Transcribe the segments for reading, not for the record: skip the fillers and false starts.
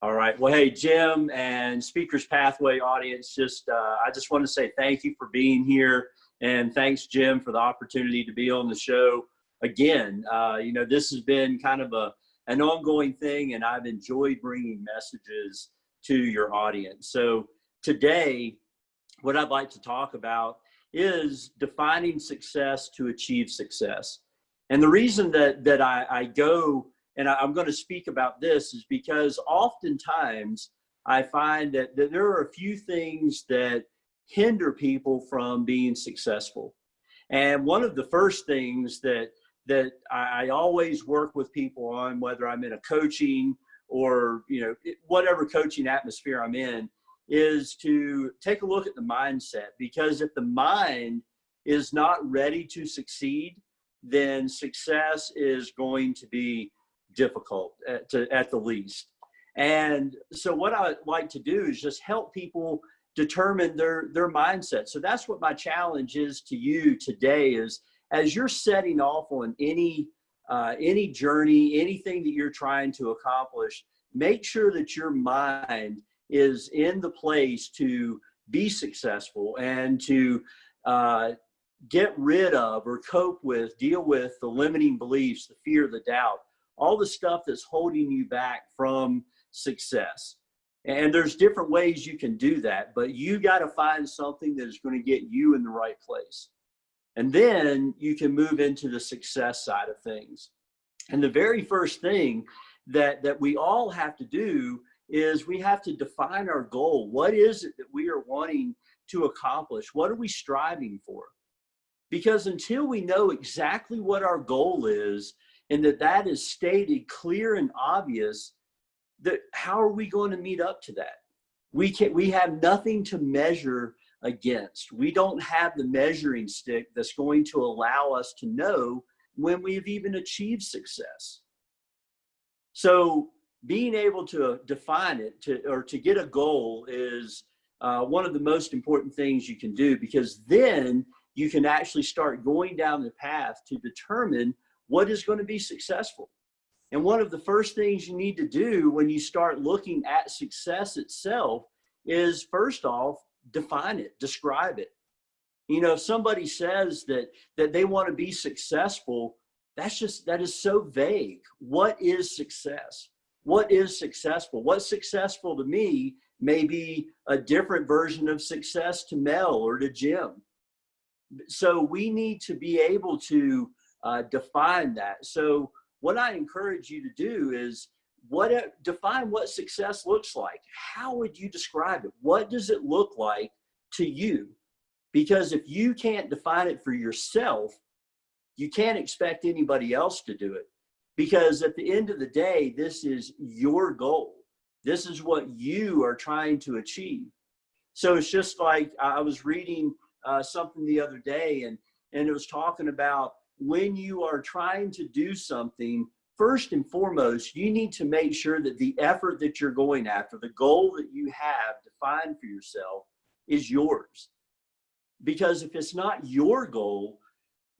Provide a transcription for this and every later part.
All right. Well, hey, Jim and Speakers Pathway audience, I just want to say thank you for being here. And thanks, Jim, for the opportunity to be on the show again. This has been kind of an ongoing thing, and I've enjoyed bringing messages to your audience. So today, what I'd like to talk about is defining success to achieve success. And the reason that I go and I'm going to speak about this is because oftentimes I find that there are a few things that hinder people from being successful. And one of the first things that I always work with people on, whether I'm in a coaching or whatever coaching atmosphere I'm in, is to take a look at the mindset. Because if the mind is not ready to succeed, then success is going to be difficult at the least. And so what I like to do is just help people determine their mindset. So that's what my challenge is to you today, is as you're setting off on any journey, anything that you're trying to accomplish, make sure that your mind is in the place to be successful and to get rid of or cope with, deal with the limiting beliefs, the fear, the doubt, all the stuff that's holding you back from success. And there's different ways you can do that, but you got to find something that is going to get you in the right place. And then you can move into the success side of things. And the very first thing that we all have to do is we have to define our goal. What is it that we are wanting to accomplish? What are we striving for? Because until we know exactly what our goal is, and that is stated clear and obvious, that how are we going to meet up to that? We have nothing to measure against. We don't have the measuring stick that's going to allow us to know when we've even achieved success. So being able to define it to get a goal is one of the most important things you can do, because then you can actually start going down the path to determine what is going to be successful. And one of the first things you need to do when you start looking at success itself is, first off, define it, describe it. If somebody says that they want to be successful, that is so vague. What is success? What is successful? What's successful to me may be a different version of success to Mel or to Jim. So we need to be able to define that. So what I encourage you to do is define what success looks like. How would you describe it? What does it look like to you? Because if you can't define it for yourself, you can't expect anybody else to do it. Because at the end of the day, this is your goal. This is what you are trying to achieve. So it's just like I was reading something the other day, and it was talking about when you are trying to do something, first and foremost, you need to make sure that the effort that you're going after, the goal that you have defined for yourself, is yours. Because if it's not your goal,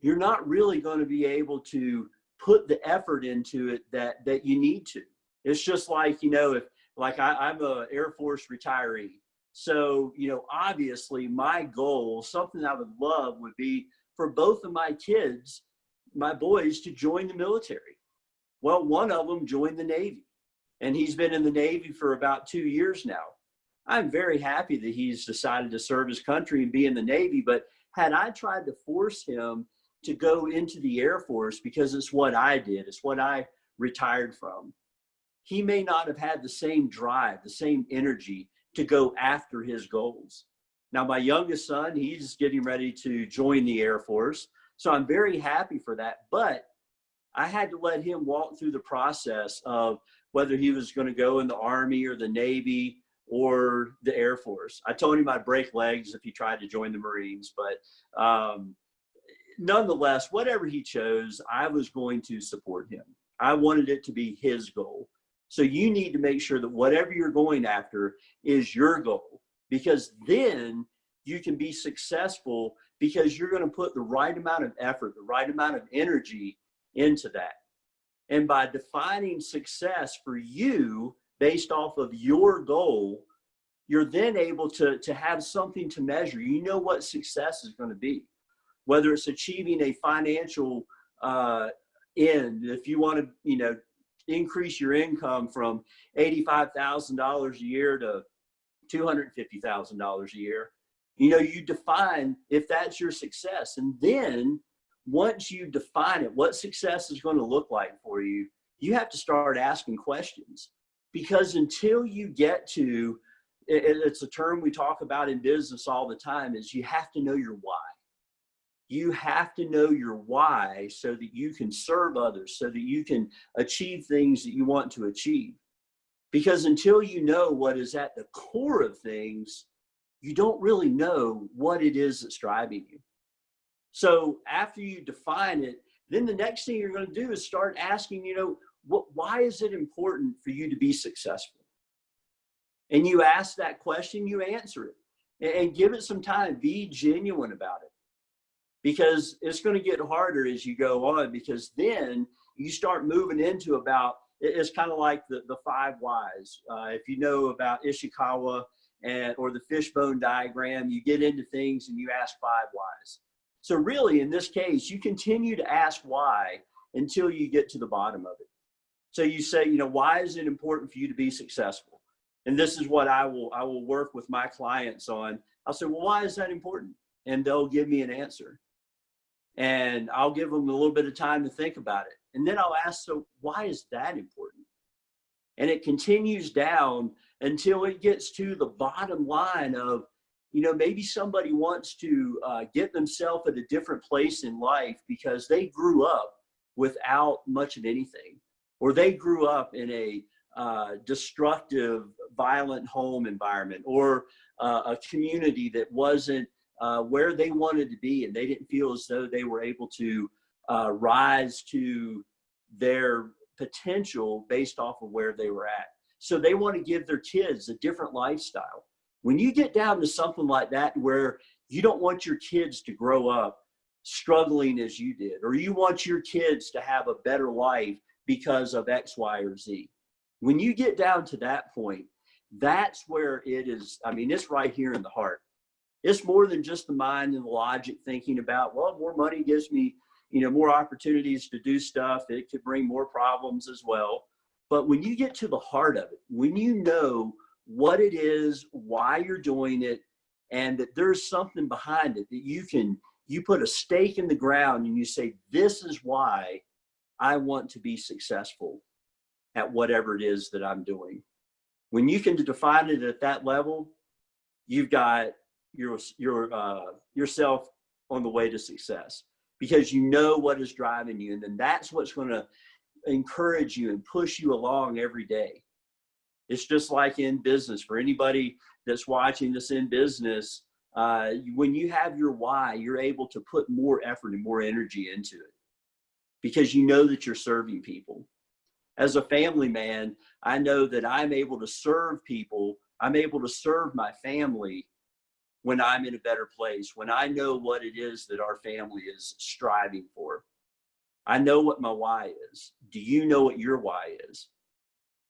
you're not really going to be able to put the effort into it that you need to. It's just like, I'm an Air Force retiree. So, obviously my goal, something I would love, would be for both of my kids, my boys, to join the military. Well, one of them joined the Navy, and he's been in the Navy for about 2 years now. I'm very happy that he's decided to serve his country and be in the Navy, but had I tried to force him to go into the Air Force because it's what I did, it's what I retired from, he may not have had the same drive, the same energy to go after his goals. Now, my youngest son, he's getting ready to join the Air Force, so I'm very happy for that. But I had to let him walk through the process of whether he was going to go in the Army or the Navy or the Air Force. I told him I'd break legs if he tried to join the Marines, but nonetheless, whatever he chose, I was going to support him. I wanted it to be his goal. So you need to make sure that whatever you're going after is your goal, because then you can be successful, because you're going to put the right amount of effort, the right amount of energy into that. And by defining success for you, based off of your goal, you're then able to have something to measure. You know what success is going to be, whether it's achieving a financial end. If you want to, increase your income from $85,000 a year to $250,000 a year, you define if that's your success. And then once you define it, what success is going to look like for you, you have to start asking questions. Because until you get to, it's a term we talk about in business all the time, is you have to know your why. You have to know your why so that you can serve others, so that you can achieve things that you want to achieve. Because until you know what is at the core of things, you don't really know what it is that's driving you. So after you define it, then the next thing you're going to do is start asking, why is it important for you to be successful? And you ask that question, you answer it, and give it some time. Be genuine about it, because it's going to get harder as you go on, because then you start moving into it's kind of like the 5 whys. If you know about Ishikawa or the fishbone diagram, you get into things and you ask 5 whys. So really, in this case, you continue to ask why until you get to the bottom of it. So you say, why is it important for you to be successful? And this is what I will work with my clients on. I'll say, well, why is that important? And they'll give me an answer. And I'll give them a little bit of time to think about it. And then I'll ask, so why is that important? And it continues down until it gets to the bottom line of, maybe somebody wants to get themselves at a different place in life because they grew up without much of anything, or they grew up in a destructive, violent home environment, or a community that wasn't where they wanted to be, and they didn't feel as though they were able to rise to their potential based off of where they were at. So they want to give their kids a different lifestyle. When you get down to something like that, where you don't want your kids to grow up struggling as you did, or you want your kids to have a better life because of X, Y, or Z. When you get down to that point, that's where it is. It's right here in the heart. It's more than just the mind and the logic thinking about, well, more money gives me, more opportunities to do stuff. It could bring more problems as well. But when you get to the heart of it, when you know what it is, why you're doing it, and that there's something behind it, that you put a stake in the ground and you say, this is why I want to be successful at whatever it is that I'm doing. When you can define it at that level, you've got yourself on the way to success, because you know what is driving you. And then that's what's going to encourage you and push you along every day. It's just like in business. For anybody that's watching this in business, when you have your why, you're able to put more effort and more energy into it, because you know that you're serving people. As a family man, I know that I'm able to serve people. I'm able to serve my family when I'm in a better place, when I know what it is that our family is striving for. I know what my why is. Do you know what your why is?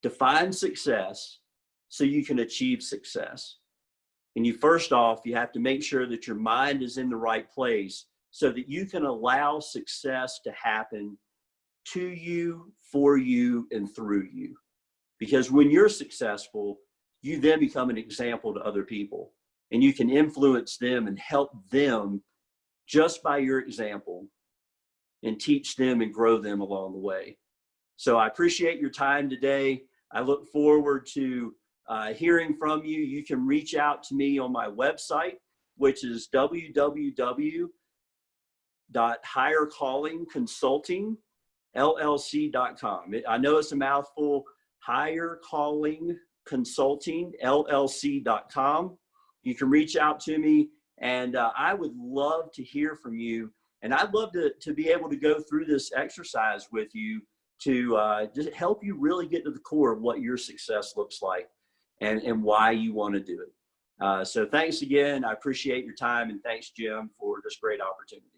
Define success so you can achieve success. And you have to make sure that your mind is in the right place so that you can allow success to happen to you, for you, and through you. Because when you're successful, you then become an example to other people, and you can influence them and help them just by your example, and teach them and grow them along the way. So I appreciate your time today. I look forward to hearing from you. You can reach out to me on my website, which is www.highercallingconsultingllc.com. I know it's a mouthful. highercallingconsultingllc.com. You can reach out to me, and I would love to hear from you. And I'd love to be able to go through this exercise with you to just help you really get to the core of what your success looks like and why you want to do it. So thanks again. I appreciate your time, and thanks, Jim, for this great opportunity.